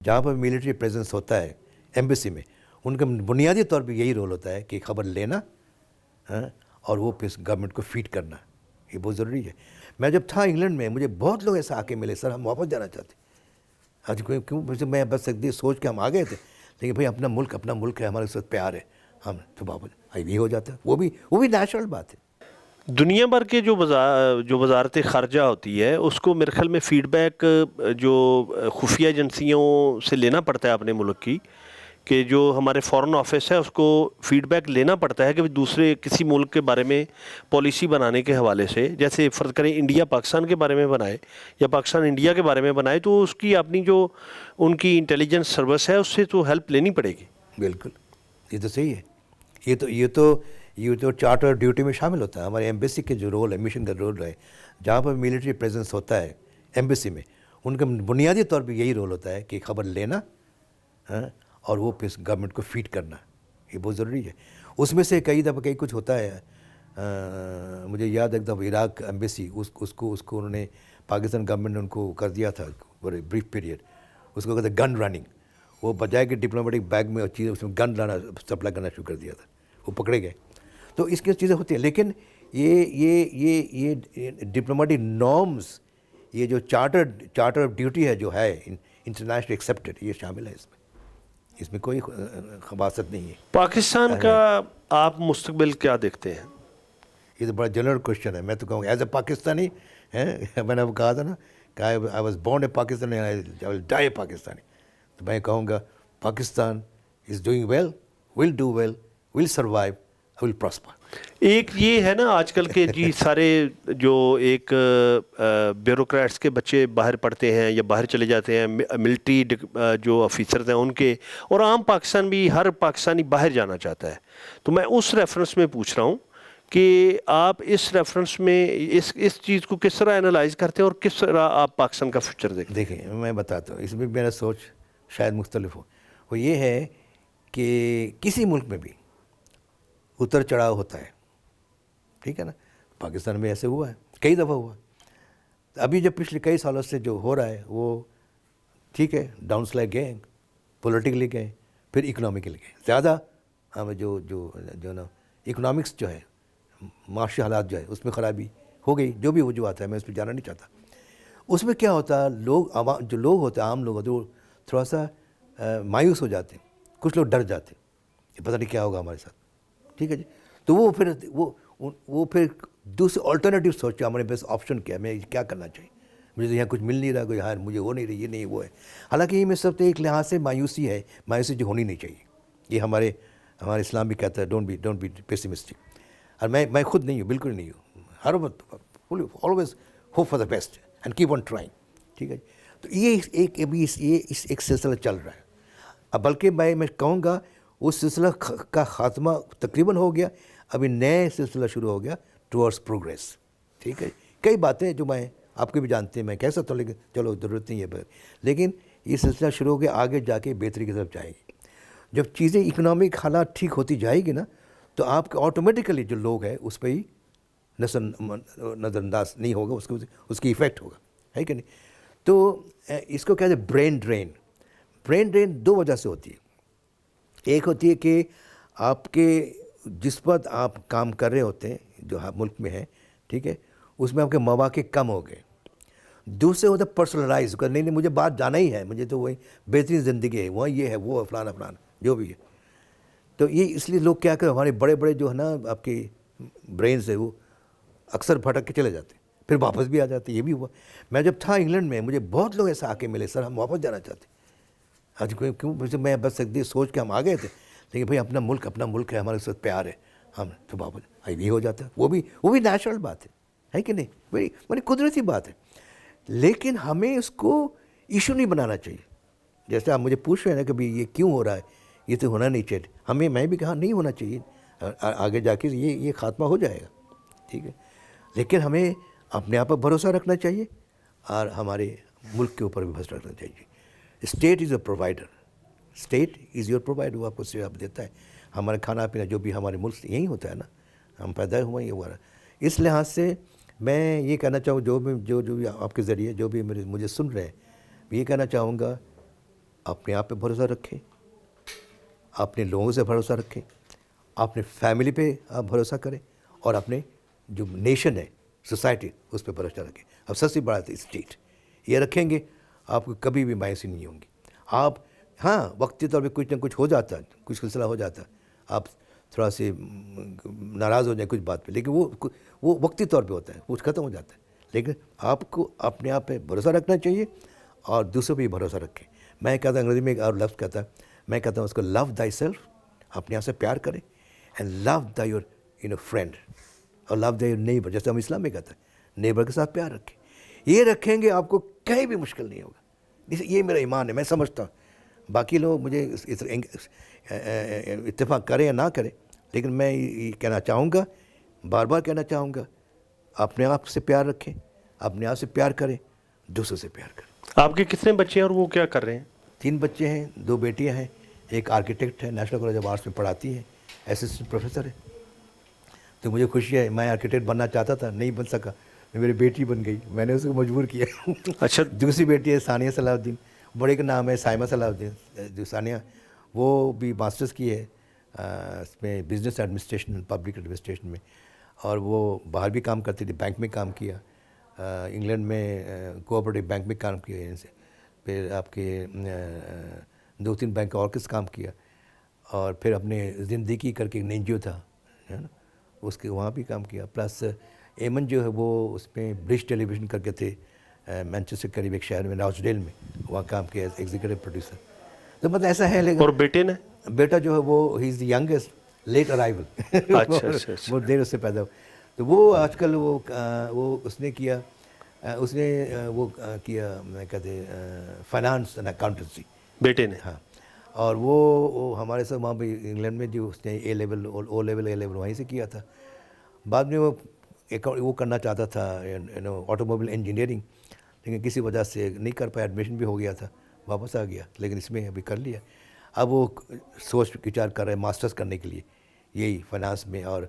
جہاں پر military presence ہوتا ہے ایمبیسی میں، ان کا بنیادی طور پہ یہی رول ہوتا ہے کہ خبر لینا اور وہ پھر گورنمنٹ کو فیڈ کرنا، یہ بہت ضروری ہے۔ میں جب تھا انگلینڈ میں، مجھے بہت لوگ ایسا آ کے ملے، سر ہم واپس جانا چاہتے ہیں۔ آج کیوں میں بس یہ سوچ کے ہم آ گئے تھے، لیکن بھائی اپنا ملک ہے، ہمارے ساتھ پیار ہے، ہم تو واپس یہ ہو جاتا ہے، وہ بھی نیچرل بات ہے۔ دنیا بھر کے جو وزارت خارجہ ہوتی ہے اس کو میرے خیال میں فیڈ بیک جو خفیہ ایجنسیوں سے لینا پڑتا ہے اپنے ملک کی، کہ جو ہمارے فارن آفس ہے اس کو فیڈ بیک لینا پڑتا ہے کہ دوسرے کسی ملک کے بارے میں پالیسی بنانے کے حوالے سے، جیسے فرض کریں انڈیا پاکستان کے بارے میں بنائے یا پاکستان انڈیا کے بارے میں بنائے، تو اس کی اپنی جو ان کی انٹیلیجنس سروس ہے اس سے تو ہیلپ لینی پڑے گی۔ بالکل، یہ تو صحیح ہے۔ یہ تو چارٹر ڈیوٹی میں شامل ہوتا ہے۔ ہمارے ایمبیسی کے جو رول ہے، مشن کا رول ہے، جہاں پر ملٹری پریزنس ہوتا ہے ایمبیسی میں، ان کا بنیادی طور پہ یہی رول ہوتا ہے کہ خبر لینا اور وہ پھر گورنمنٹ کو فیڈ کرنا، یہ بہت ضروری ہے۔ اس میں سے کئی دفعہ کچھ ہوتا ہے، مجھے یاد ہے ایک دفعہ عراق ایمبیسی اس کو انہوں نے، پاکستان گورنمنٹ نے ان کو کر دیا تھا بڑے بریف پیریڈ، اس کو کہتے ہیں گن رننگ۔ وہ بجائے کہ ڈپلومیٹک بیگ میں چیزیں، اس میں گن لانا سپلائی کرنا شروع کر دیا تھا، وہ پکڑے گئے۔ تو اس کی چیزیں ہوتی ہیں، لیکن یہ ڈپلومیٹک نارمز، یہ جو چارٹر آف ڈیوٹی ہے جو ہے انٹرنیشنل ایکسیپٹڈ، یہ شامل ہے اس میں کوئی خباثت نہیں ہے۔ پاکستان کا آپ مستقبل کیا دیکھتے ہیں؟ یہ تو بڑا جنرل کوشچن ہے۔ میں تو کہوں گا ایز اے پاکستانی، میں نے اب کہا تھا نا کہ I was born a Pakistani, I will die a Pakistani, تو میں کہوں گا Pakistan is doing well, will do well, will survive, will prosper. ایک یہ ہے نا آج کل کے جی سارے جو ایک بیوروکریٹس کے بچے باہر پڑھتے ہیں یا باہر چلے جاتے ہیں، ملٹری جو آفیسرز ہیں ان کے، اور عام پاکستان بھی، ہر پاکستانی باہر جانا چاہتا ہے، تو میں اس ریفرنس میں پوچھ رہا ہوں کہ آپ اس ریفرنس میں اس چیز کو کس طرح انالائز کرتے ہیں اور کس طرح آپ پاکستان کا فیوچر دیکھتے ہیں؟ دیکھیں میں بتاتا ہوں، اس میں میرا سوچ شاید مختلف ہو۔ وہ یہ ہے کہ کسی ملک میں بھی اتر چڑھاؤ ہوتا ہے، ٹھیک ہے نا؟ پاکستان میں ایسے ہوا ہے، کئی دفعہ ہوا۔ ابھی جو پچھلے کئی سالوں سے جو ہو رہا ہے وہ ٹھیک ہے، ڈاؤن سلائڈ گئے، پولیٹیکلی گئے، پھر اکنامکلی گئے زیادہ۔ ہمیں جو نا اکنامکس جو ہے، معاشی حالات جو ہے اس میں خرابی ہو گئی، جو بھی وجوہات ہے میں اس پہ جانا نہیں چاہتا۔ اس میں کیا ہوتا ہے، جو لوگ ہوتے ہیں، عام لوگ ہوتے ہیں، وہ تھوڑا سا مایوس ہو جاتے ہیں، کچھ لوگ ڈر جاتے ہیں کہ پتہ نہیں کیا ہوگا ہمارے ساتھ، ٹھیک ہے جی۔ تو وہ پھر دوسرے آلٹرنیٹیو سوچتے ہمارے پاس آپشن کیا ہے، میں کیا کرنا چاہیے، مجھے تو یہاں کچھ مل نہیں رہا، کوئی ہاں مجھے ہو نہیں رہی، یہ نہیں وہ ہے۔ حالانکہ یہ میں سب تو ایک لحاظ سے مایوسی ہے، مایوسی جو ہونی نہیں چاہیے۔ یہ ہمارے اسلام بھی کہتا ہے ڈونٹ بی پیسمسٹک، اور میں خود نہیں ہوں، بالکل نہیں ہوں، ہر وقت always hope for the best and keep on trying, ٹھیک ہے جی۔ تو یہ ایک سلسلہ چل رہا ہے، اب بلکہ میں کہوں گا اس سلسلہ کا خاتمہ تقریباً ہو گیا، ابھی نئے سلسلہ شروع ہو گیا ٹورڈس پروگریس، ٹھیک ہے۔ کئی باتیں جو میں آپ کو بھی جانتے ہیں، میں کہہ سکتا ہوں، لیکن چلو ضرورت نہیں ہے، لیکن یہ سلسلہ شروع ہو گیا، آگے جا کے بہتری کی طرف جائے گی۔ جب چیزیں اکنامک حالات ٹھیک ہوتی جائے گی نا، تو آپ کا آٹومیٹیکلی جو لوگ ہیں اس پہ ہی نظر انداز نہیں ہوگا، اس کی ایفیکٹ ہوگا، ہے کہ نہیں؟ تو اس کو کہتے ہیں برین ڈرین دو وجہ سے ہوتی ہے۔ ایک ہوتی ہے کہ آپ کے جس وقت آپ کام کر رہے ہوتے ہیں جو ملک میں ہے، ٹھیک ہے، اس میں آپ کے مواقع کم ہو گئے۔ دوسرے ہوتا ہے پرسنلائز، نہیں مجھے بات جانا ہی ہے، مجھے تو وہی بہترین زندگی ہے، وہاں یہ ہے، وہ فلانا جو بھی ہے۔ تو یہ اس لیے لوگ کیا کریں، ہمارے بڑے جو ہے نا آپ کی برینز ہے، وہ اکثر بھٹک کے چلے جاتے ہیں، پھر واپس بھی آ جاتے ہیں۔ یہ بھی ہوا، میں جب تھا انگلینڈ میں، مجھے بہت لوگ ایسا آ کے ملے، سر ہم واپس جانا چاہتے ہیں۔ آج کیوں میں بس یہ سوچ کے ہم آ گئے تھے، لیکن بھائی اپنا ملک ہے، ہمارے ساتھ پیار ہے، ہم تو واپس یہ ہو جاتا ہے۔ وہ بھی نیچرل بات ہے کہ نہیں؟ بڑی قدرتی بات ہے، لیکن ہمیں اس کو ایشو نہیں بنانا چاہیے۔ جیسے آپ مجھے پوچھ رہے ہیں نا کہ بھائی یہ کیوں ہو رہا ہے، یہ تو ہونا نہیں چاہیے، میں بھی کہا نہیں ہونا چاہیے، آگے جا کے یہ خاتمہ ہو جائے گا، ٹھیک ہے۔ لیکن ہمیں اپنے آپ پر بھروسہ رکھنا چاہیے اور ہمارے ملک کے اوپر بھی بھروسہ رکھنا چاہیے۔ State is a provider, state is your provider, وہ آپ کو سیوا دیتا ہے۔ ہمارا کھانا پینا جو بھی ہمارے ملک سے یہی ہوتا ہے نا، ہم پیدا ہوئے یہ ہوا ہے۔ اس لحاظ سے میں یہ کہنا چاہوں، جو بھی آپ کے ذریعے جو بھی مجھے سن رہے ہیں، یہ کہنا چاہوں گا اپنے آپ پہ بھروسہ رکھیں, اپنے لوگوں سے بھروسہ رکھیں, اپنے فیملی پہ آپ بھروسہ کریں, اور اپنے جو نیشن ہے, سوسائٹی, اس پہ بھروسہ رکھیں. اب سب سے بڑا اسٹیٹ یہ رکھیں گے, آپ کو کبھی بھی مایوسی نہیں ہوں گی. آپ ہاں وقتی طور پہ کچھ نہ کچھ ہو جاتا ہے, کچھ سلسلہ ہو جاتا ہے, آپ تھوڑا سے ناراض ہو جائیں کچھ بات پہ, لیکن وہ وقتی طور پہ ہوتا ہے, کچھ ختم ہو جاتا ہے. لیکن آپ کو اپنے آپ پہ بھروسہ رکھنا چاہیے اور دوسروں پہ بھی بھروسہ رکھیں. میں کہتا ہوں انگریزی میں ایک اور لفظ کہتا ہے, میں کہتا ہوں اس کو لو دائی سیلف, اپنے آپ سے پیار کریں, and love the your friend, اور لو دا یور نیبر, جیسے ہم اسلام میں کہتے ہیں نیبر کے ساتھ پیار رکھیں. یہ رکھیں گے آپ کو کہیں بھی مشکل نہیں ہوگا. یہ میرا ایمان ہے, میں سمجھتا ہوں. باقی لوگ مجھے اتفاق کریں یا نہ کریں, لیکن میں یہ کہنا چاہوں گا, بار بار کہنا چاہوں گا, اپنے آپ سے پیار رکھیں, اپنے آپ سے پیار کریں, دوسروں سے پیار کریں. آپ کے کتنے بچے ہیں اور وہ کیا کر رہے ہیں؟ 3 بچے ہیں, 2 بیٹیاں ہیں. ایک آرکیٹیکٹ ہے, نیشنل کالج آف آرٹس میں پڑھاتی ہے, اسسٹنٹ پروفیسر ہے. تو مجھے خوشی ہے, میں آرکیٹیکٹ بننا چاہتا تھا, نہیں بن سکا, میری بیٹی بن گئی, میں نے اس کو مجبور کیا. اچھا. دوسری بیٹی ہے ثانیہ صلاح الدین, بڑے کا نام ہے سائمہ صلاح الدین. جو ثانیہ, وہ بھی ماسٹرز کی ہے اس میں بزنس ایڈمنسٹریشن, پبلک ایڈمنسٹریشن میں, اور وہ باہر بھی کام کرتی تھی, بینک میں کام کیا, انگلینڈ میں کوآپریٹو بینک میں کام کیا, ان سے پھر آپ کے 2-3 بینک اور کس کام کیا, اور پھر اپنے زندگی کر کے ایک این جی او تھا ہے نا, اس کے وہاں بھی کام کیا. پلس ایمن جو ہے وہ اس میں برٹش ٹیلی ویژن کر کے تھے, مینچسٹر کے قریب ایک شہر میں, راؤسڈیل میں, وہاں کام کیا ایگزیکٹو پروڈیوسر. تو مطلب ایسا ہے. لیکن اور بیٹے نے؟ بیٹا جو ہے وہ ہی از دی ینگسٹ, لیٹ ارائیول, اچھا. بہت دیر اس سے پیدا ہو. تو وہ آج کل وہ اس نے کیا, اس نے وہ کیا, میں کہتے فائنانس اینڈ اکاؤنٹنسی, بیٹے نے؟ ہاں. اور وہ ہمارے ساتھ وہاں پہ انگلینڈ میں جو اس نے اے لیول وہیں سے کیا تھا. بعد میں وہ کرنا چاہتا تھا آٹو موبائل انجینئرنگ, لیکن کسی وجہ سے نہیں کر پایا, ایڈمیشن بھی ہو گیا تھا, واپس آ گیا, لیکن اس میں ابھی کر لیا. اب وہ سوچ وچار کر رہے ہیں ماسٹرز کرنے کے لیے, یہی فائنانس میں اور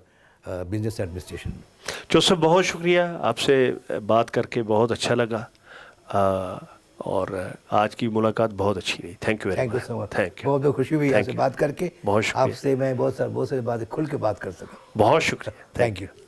بزنس ایڈمنسٹریشن میں. جوزف صاحب بہت شکریہ, آپ سے بات کر کے بہت اچھا لگا, اور آج کی ملاقات بہت اچھی رہی. Thank you very much. Thank you. بہت بہت خوشی ہوئی آپ سے بات کر کے. بہت شکریہ. آپ سے میں بہت ساری باتیں کھل کے بات کر سکا. بہت شکریہ. Thank you.